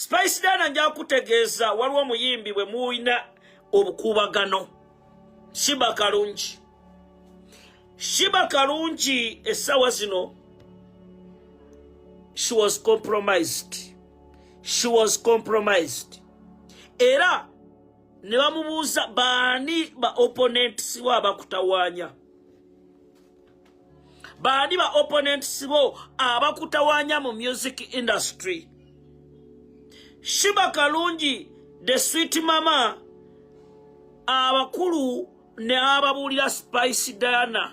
Spice Diana nja kutegeeza waliwo muyimbi bwe muina obukubagano. Sheebah Kalungi. Sheebah Kalungi essawa zino, she was compromised. She was compromised. Era ne bamubuuza baani ba opponents bo abakutawanya. Baani ba opponents bo abakutawanya mu music industry. Sheebah Kalungi, the sweet mama, abakulu ne ababuulira Spice Diana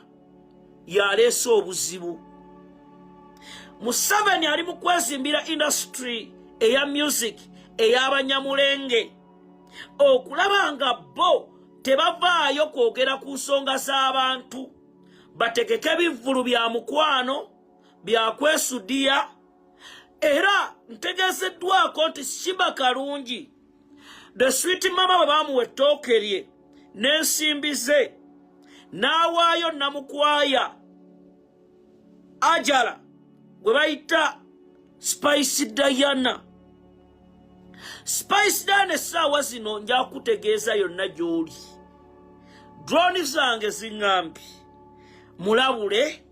yaleese obuzibu. Museveni ali mu kwezimbira industry eya music ey'abanyamulenge okulaba nga bo tebavaayo kwogera ku nsonga z'abantu, bategeke ebivvulu bya mukwano bya kwesudiya. Era ntegezeddwako nti Sheebah Kalungi, the sweet mama, bwe bamuwa ettooke lye n'ensimbi ze n'awaayo namukwaya ajala gwe bayita Spice Diana. Spice Diana essaawa zino nja kutegeeza yonna gy'oli. Drone zange ziŋŋambi mulabule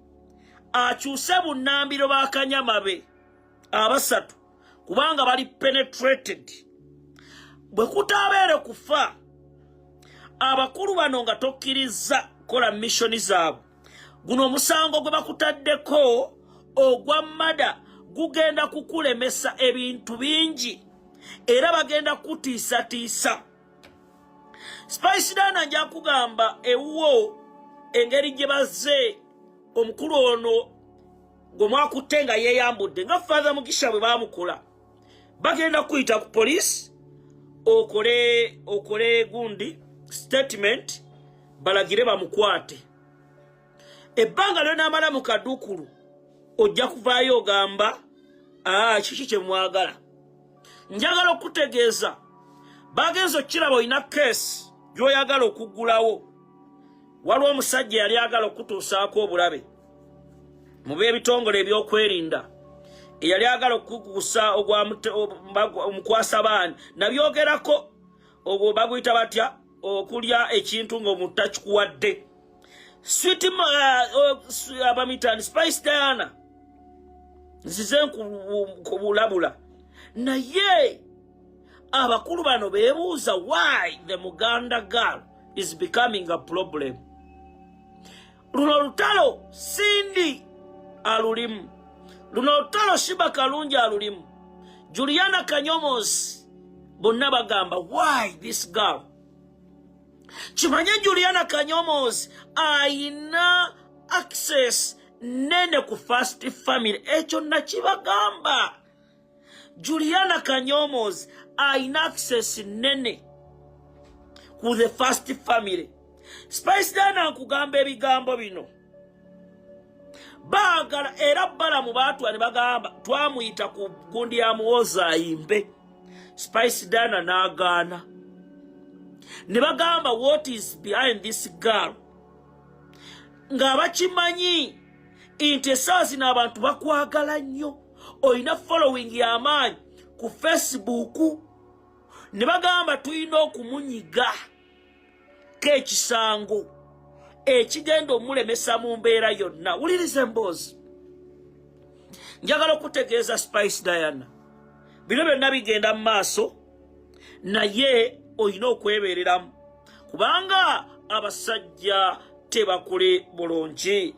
akyuse bunnambiro b'akanyamabe abasatu kubanga bali penetrated. Bwe kutaabeere kufa abakulu bano nga tokkirizza kola missioni zaabwe, guno omusango gwe bakutaddeko ogwa mada gugenda kukulemesa ebintu bingi era bagenda kutiisatiisa. Spice Diana nja kugamba ewuwo engeri gye bazze omukulu ono gwe mwakutte nga yeeyambudde nga Father Mugisha bwe baamukola. Bagenda kuyita ku poliisi okole gundi statement balagire bamukwate. Ebbanga ly'onaamala mu kaduukulu ojja kuvaayo ogamba kiki kye mwagala. Njagala okutegeeza bagenza okiraba olina keesi gy'oyagala okuggulawo. Waliwo omusajja yali agala okutuusaako obulabe mu b'ebitongole ebyokwerinda eyali agala okukugusa omukwasa baani nabyogerako. Ogwo baguyita batya okulya ekintu ng'omutakikuwadde. Sweet abamitani Spice Diana nzize nkubulabula naye abakulu bano beebuuza why the Muganda girl is becoming a problem. Luno olutalo Sindi alulimu, luno olutalo Sheebah Kalungi alulimu, Juliana Kanyomozi, bonna bagamba why this girl. Kimanye Juliana Kanyomozi ayina access nene ku first family, ekyo nakibagamba. Juliana Kanyomozi ayina access nene ku the first family. Spice Diana nkugamba ebigambo bino baagala era bala mu baatu ne bagamba twamuyita ku gundi ya muwoza ayimbe. Spice Diana n'agaana ne bagamba what is behind this girl, nga bakimanyi nti essaawa zino abantu bakwagala nnyo, olina following y'amaanyi ku Facebook. Ne bagamba tulina okumunyiga k'ekisango ekigenda omulemesa mu mbeera yonna. Wuliriza emboozi, njagala okutegeeza Spice Diana bino byonna bigenda mu maaso, naye olina okwebeereramu kubanga abasajja tebakole bulungi.